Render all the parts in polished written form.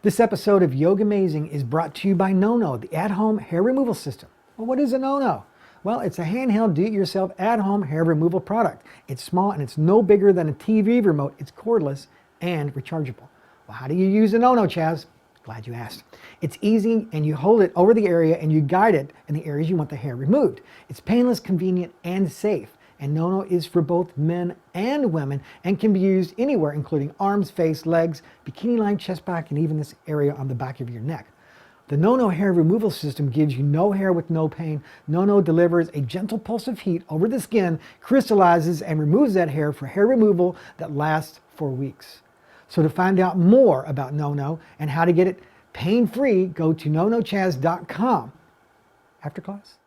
This episode of YOGAmazing is brought to you by NoNo, the at-home hair removal system. Well, what is a NoNo? Well, it's a handheld, do-it-yourself, at-home hair removal product. It's small and it's no bigger than a TV remote. It's cordless and rechargeable. Well, how do you use a NoNo, Chaz? Glad you asked. It's easy, and you hold it over the area and you guide it in the areas you want the hair removed. It's painless, convenient, and safe. And NoNo is for both men and women and can be used anywhere, including arms, face, legs, bikini line, chest back, and even this area on the back of your neck. The NoNo hair removal system gives you no hair with no pain. NoNo delivers a gentle pulse of heat over the skin, crystallizes, and removes that hair for hair removal that lasts for weeks. So to find out more about NoNo and how to get it pain-free, go to nonochaz.com. After class.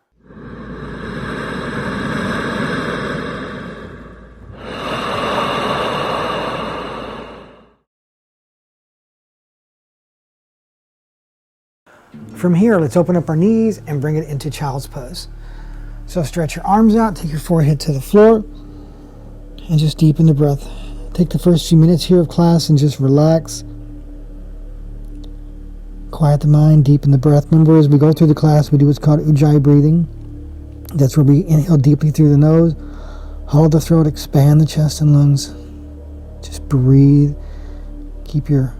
From here, let's open up our knees and bring it into Child's Pose. So stretch your arms out, take your forehead to the floor, and just deepen the breath. Take the first few minutes here of class and just relax. Quiet the mind, deepen the breath. Remember, as we go through the class, we do what's called Ajay Breathing. That's where we inhale deeply through the nose, hold the throat, expand the chest and lungs. Just breathe. Keep your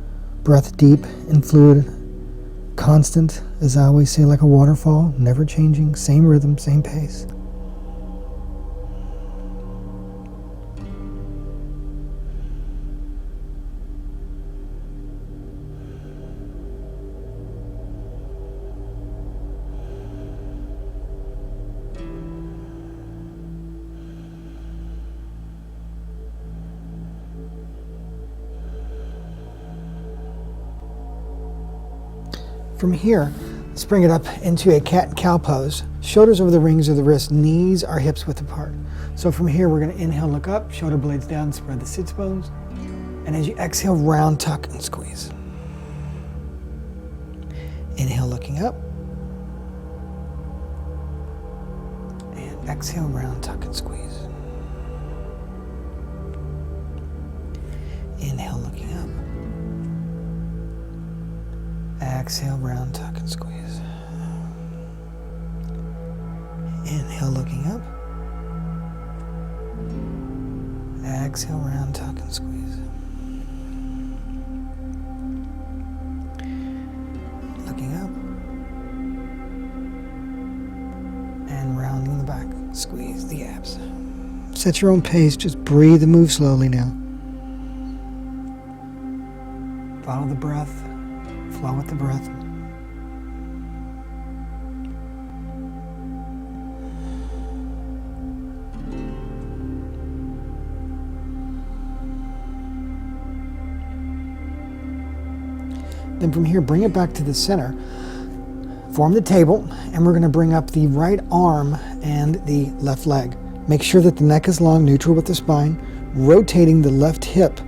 breath deep and fluid. Constant, as I always say, like a waterfall, never changing, same rhythm, same pace. From here, let's bring it up into a cat and cow pose. Shoulders over the rings of the wrist, knees are hips width apart. So from here, we're going to inhale, look up, shoulder blades down, spread the sits bones. And as you exhale, round, tuck, and squeeze. Inhale, looking up. And exhale, round, tuck, and squeeze. Inhale, looking up. Exhale, round, tuck, and squeeze. Inhale, looking up. Exhale, round, tuck, and squeeze. Looking up. And rounding the back. Squeeze the abs. Set your own pace. Just breathe and move slowly now. Follow the breath. Flow with the breath. Then from here, bring it back to the center. Form the table, and we're going to bring up the right arm and the left leg. Make sure that the neck is long, neutral with the spine, rotating the left hip,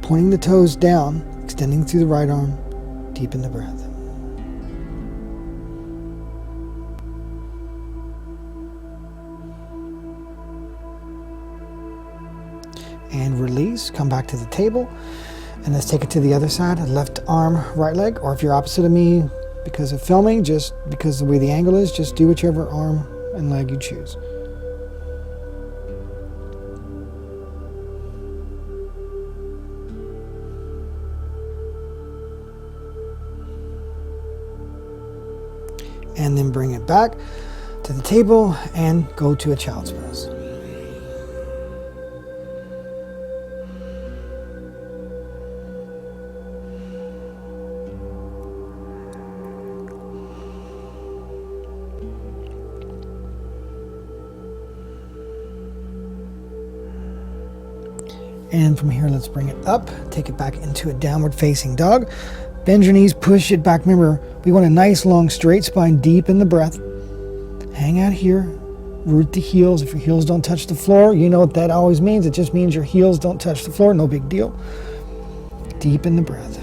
pointing the toes down, extending through the right arm. Deepen the breath. And release. Come back to the table. And let's take it to the other side. Left arm, right leg. Or if you're opposite of me because of filming, just because of the way the angle is, just do whichever arm and leg you choose. And then bring it back to the table and go to a child's pose. And from here, let's bring it up, take it back into a downward facing dog. Bend your knees, push it back. Remember, we want a nice, long, straight spine, deep in the breath. Hang out here, root the heels. If your heels don't touch the floor, you know what that always means. It just means your heels don't touch the floor, no big deal. Deep in the breath.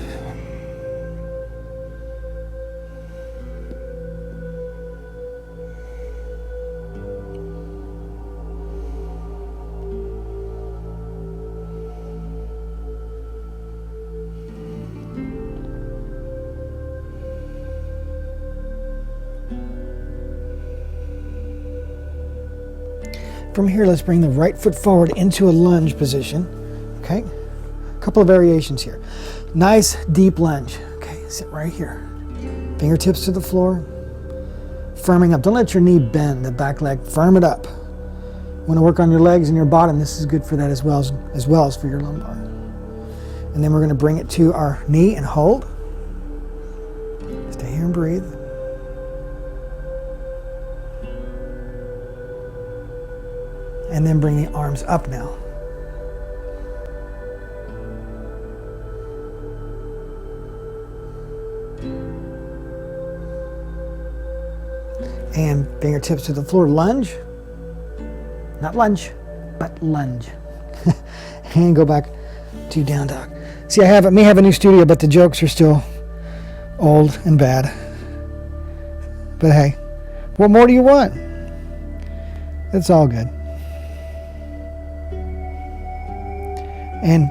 From here, let's bring the right foot forward into a lunge position. Okay, a couple of variations here. Nice deep lunge. Okay, sit right here. Fingertips to the floor, firming up. Don't let your knee bend, the back leg, firm it up. You want to work on your legs and your bottom. This is good for that as well as for your lumbar. And then we're going to bring it to our knee and hold. Stay here and breathe. And then bring the arms up now. And fingertips to the floor, lunge. Not lunge, but lunge. And go back to down dog. See, I may have a new studio, but the jokes are still old and bad. But hey, what more do you want? It's all good. And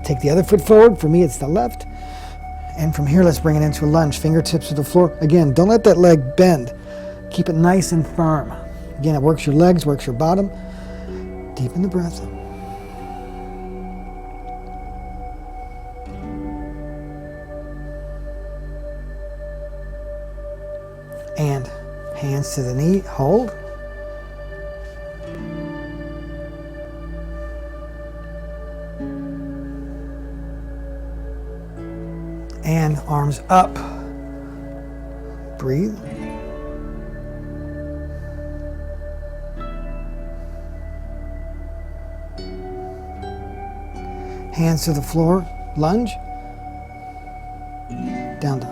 take the other foot forward. For me, it's the left. And from here, let's bring it into a lunge. Fingertips to the floor. Again, don't let that leg bend. Keep it nice and firm. Again, it works your legs, works your bottom. Deepen the breath. And hands to the knee, hold. And arms up. Breathe. Hands to the floor, lunge, down dog.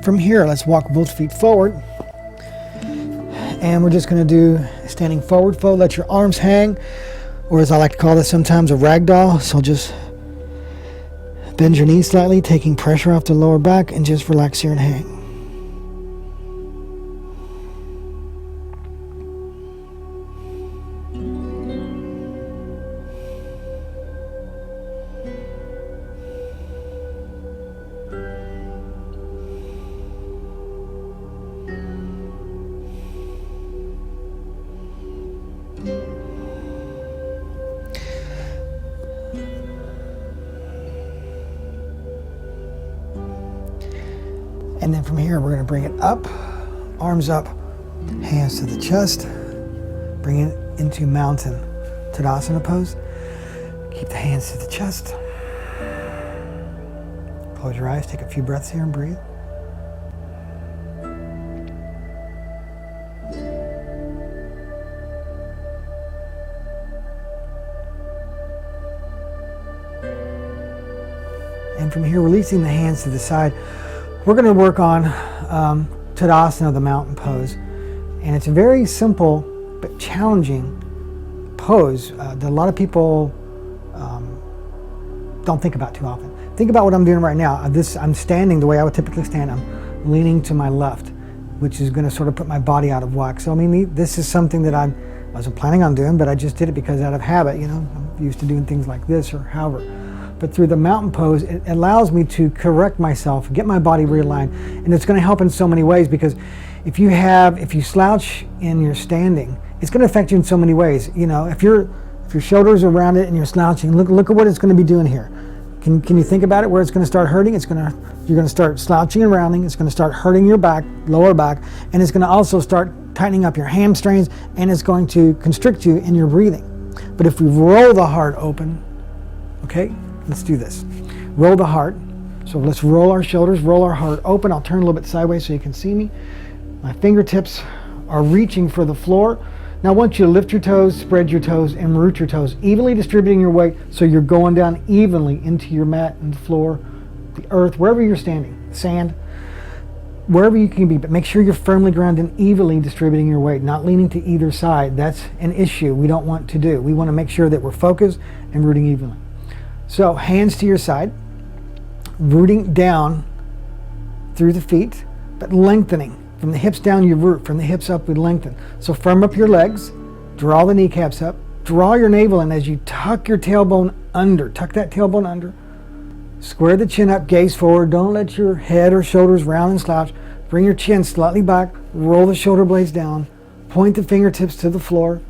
From here, let's walk both feet forward. And we're just going to do standing forward fold. Let your arms hang, or as I like to call this sometimes, a ragdoll. So just bend your knees slightly, taking pressure off the lower back, and just relax here and hang. And then from here, we're going to bring it up, arms up, hands to the chest. Bring it into mountain Tadasana pose. Keep the hands to the chest. Close your eyes, take a few breaths here and breathe. And from here, releasing the hands to the side, we're going to work on Tadasana, the mountain pose. And it's a very simple but challenging pose that a lot of people don't think about too often. Think about what I'm doing right now. I'm standing the way I would typically stand. I'm leaning to my left, which is going to sort of put my body out of whack. So I mean, this is something that I wasn't planning on doing, but I just did it because out of habit. You know, I'm used to doing things like this or however. But through the mountain pose, it allows me to correct myself, get my body realigned, and it's going to help in so many ways, because if you slouch in your standing, it's going to affect you in so many ways. You know, if your shoulders are around it and you're slouching, look at what it's going to be doing here. Can you think about it? Where it's going to start hurting? You're going to start slouching and rounding. It's going to start hurting your back, lower back, and it's going to also start tightening up your hamstrings, and it's going to constrict you in your breathing. But if we roll the heart open, okay. Let's do this. Roll the heart. So let's roll our shoulders, roll our heart open. I'll turn a little bit sideways so you can see me. My fingertips are reaching for the floor. Now I want you to lift your toes, spread your toes, and root your toes, evenly distributing your weight so you're going down evenly into your mat and the floor, the earth, wherever you're standing, sand, wherever you can be. But make sure you're firmly grounded and evenly distributing your weight, not leaning to either side. That's an issue we don't want to do. We want to make sure that we're focused and rooting evenly. So hands to your side, rooting down through the feet, but lengthening. From the hips down, you root. From the hips up, we lengthen. So firm up your legs, draw the kneecaps up, draw your navel in as you tuck your tailbone under. Tuck that tailbone under. Square the chin up, gaze forward. Don't let your head or shoulders round and slouch. Bring your chin slightly back, roll the shoulder blades down, point the fingertips to the floor,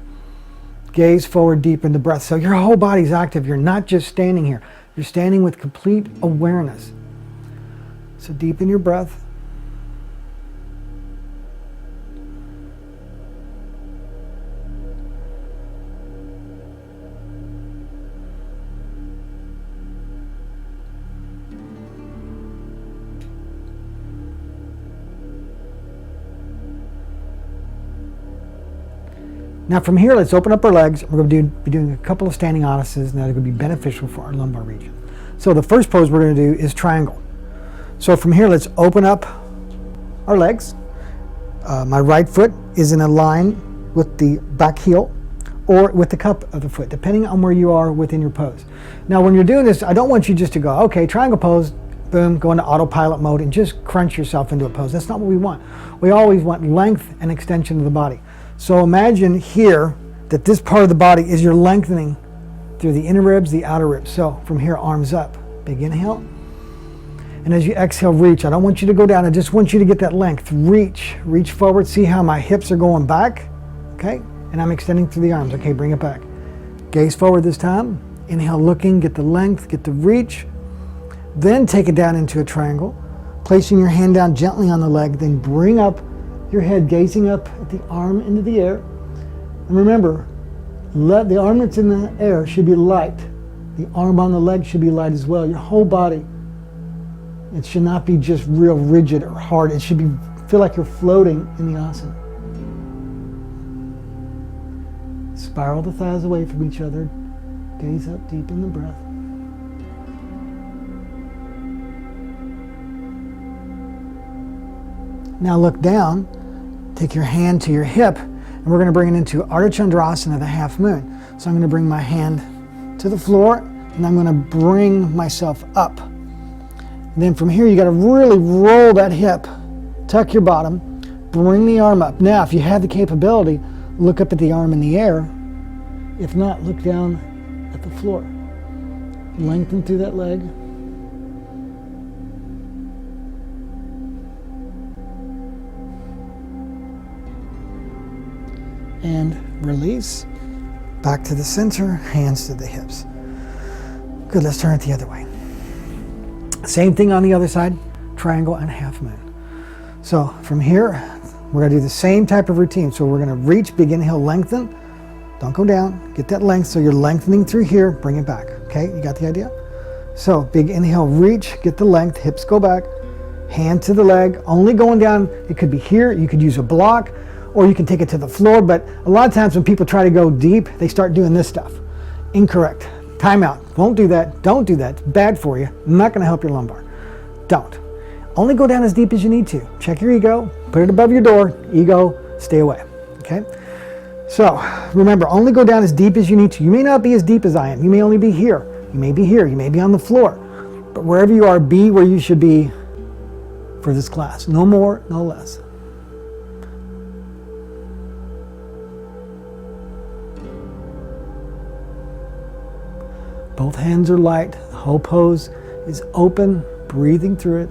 gaze forward, deepen the breath. So your whole body's active. You're not just standing here. You're standing with complete awareness. So deepen your breath. Now from here, let's open up our legs. We're going to be doing a couple of standing asanas that are going to be beneficial for our lumbar region. So the first pose we're going to do is triangle. So from here, let's open up our legs. My right foot is in a line with the back heel or with the cup of the foot, depending on where you are within your pose. Now when you're doing this, I don't want you just to go, okay, triangle pose, boom, go into autopilot mode and just crunch yourself into a pose. That's not what we want. We always want length and extension of the body. So imagine here that this part of the body is you're lengthening through the inner ribs, the outer ribs. So from here, arms up, big inhale. And as you exhale, reach. I don't want you to go down. I just want you to get that length. Reach forward. See how my hips are going back, okay? And I'm extending through the arms. Okay, bring it back. Gaze forward this time. Inhale, looking, get the length, get the reach. Then take it down into a triangle. Placing your hand down gently on the leg, then bring up your head, gazing up at the arm into the air. And remember, the arm that's in the air should be light. The arm on the leg should be light as well. Your whole body, it should not be just real rigid or hard. It should feel like you're floating in the asana. Spiral the thighs away from each other. Gaze up deep in the breath. Now look down, take your hand to your hip, and we're going to bring it into Ardha Chandrasana, the half moon. So I'm going to bring my hand to the floor, and I'm going to bring myself up. And then from here, you got to really roll that hip, tuck your bottom, bring the arm up. Now, if you have the capability, look up at the arm in the air. If not, look down at the floor. Lengthen through that leg. And release. Back to the center, hands to the hips. Good, let's turn it the other way. Same thing on the other side, triangle and half moon. So from here, we're going to do the same type of routine. So we're going to reach, big inhale, lengthen. Don't go down, get that length. So you're lengthening through here, bring it back. Okay, you got the idea? So big inhale, reach, get the length, hips go back, hand to the leg, only going down. It could be here, you could use a block, or you can take it to the floor. But a lot of times when people try to go deep, they start doing this stuff. Incorrect. Time out. Won't do that. Don't do that. It's bad for you. Not going to help your lumbar. Don't. Only go down as deep as you need to. Check your ego. Put it above your door. Ego, stay away. Okay? So remember, only go down as deep as you need to. You may not be as deep as I am. You may only be here. You may be here. You may be on the floor. But wherever you are, be where you should be for this class. No more, no less. Both hands are light. The whole pose is open, breathing through it.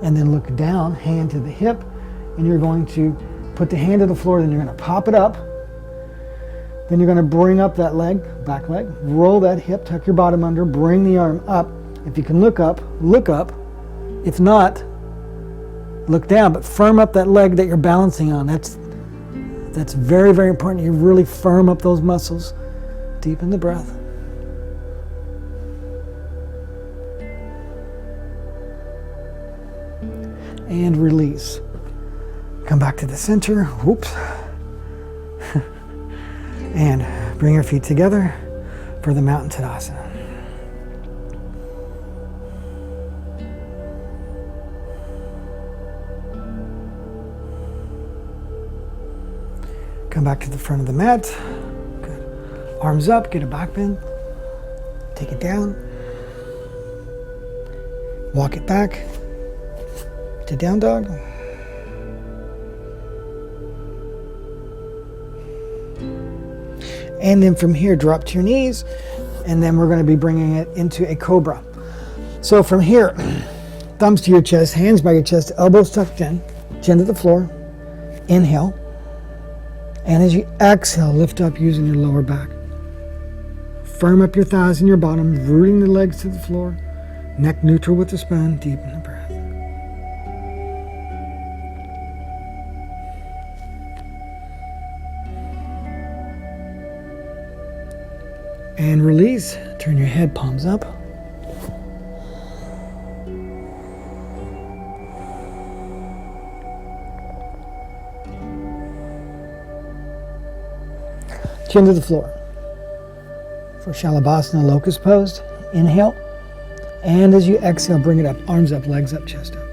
And then look down, hand to the hip, and you're going to put the hand to the floor, then you're going to pop it up. Then you're going to bring up that leg, back leg, roll that hip, tuck your bottom under, bring the arm up. If you can look up, look up. If not, look down, but firm up that leg that you're balancing on. That's very, very important. You really firm up those muscles. Deepen the breath. And release. Come back to the center. Whoops. And bring your feet together for the mountain Tadasana. Come back to the front of the mat. Good. Arms up, get a back bend. Take it down. Walk it back to down dog. And then from here, drop to your knees. And then we're going to be bringing it into a Cobra. So from here, thumbs to your chest, hands by your chest, elbows tucked in, chin to the floor. Inhale. And as you exhale, lift up using your lower back. Firm up your thighs and your bottom, rooting the legs to the floor. Neck neutral with the spine, deepen the breath. And release. Turn your head, palms up. Chin to the floor. For Shalabhasana, Locust Pose, inhale. And as you exhale, bring it up. Arms up, legs up, chest up.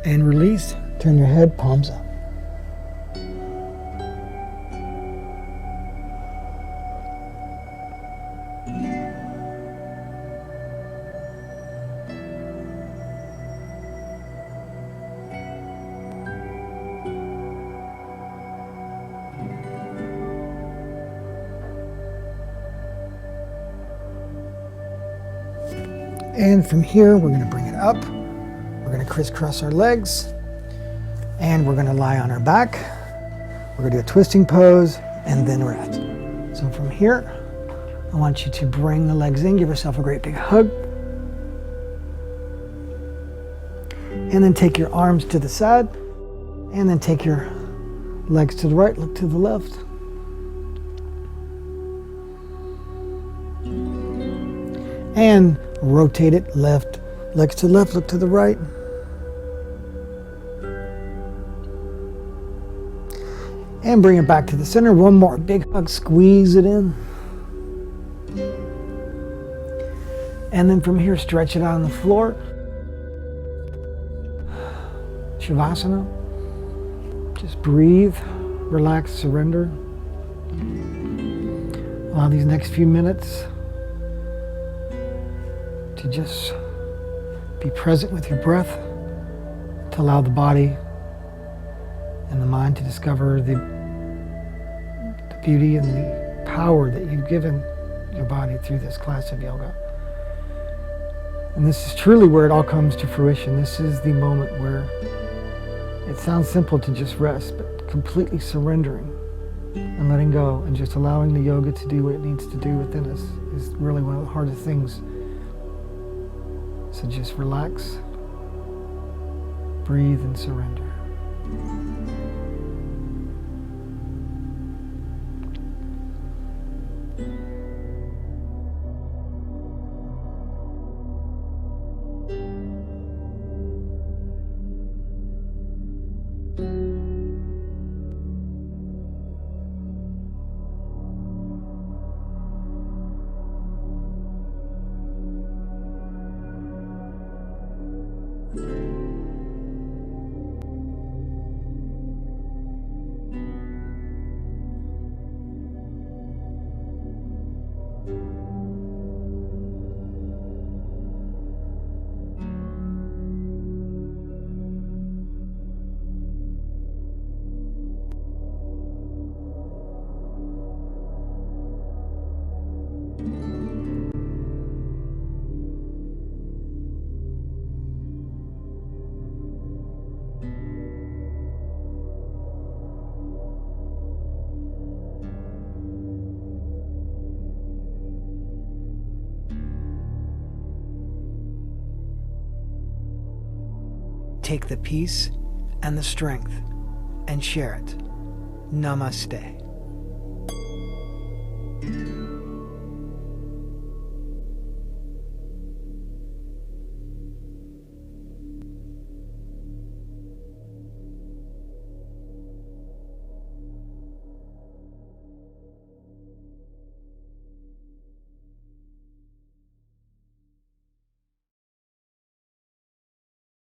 And release. Turn your head, palms up. And from here, we're going to bring it up. We're going to crisscross our legs. And we're going to lie on our back. We're going to do a twisting pose and then rest. So from here, I want you to bring the legs in. Give yourself a great big hug. And then take your arms to the side. And then take your legs to the right, look to the left. And rotate it left, legs to left, look to the right. And bring it back to the center. One more big hug, squeeze it in. And then from here, stretch it out on the floor. Shavasana. Just breathe, relax, surrender. Allow these next few minutes to just be present with your breath, to allow the body and the mind to discover the beauty and the power that you've given your body through this class of yoga. And this is truly where it all comes to fruition. This is the moment where it sounds simple to just rest, but completely surrendering and letting go and just allowing the yoga to do what it needs to do within us is really one of the hardest things. So just relax, breathe, and surrender. Take the peace and the strength and share it. Namaste.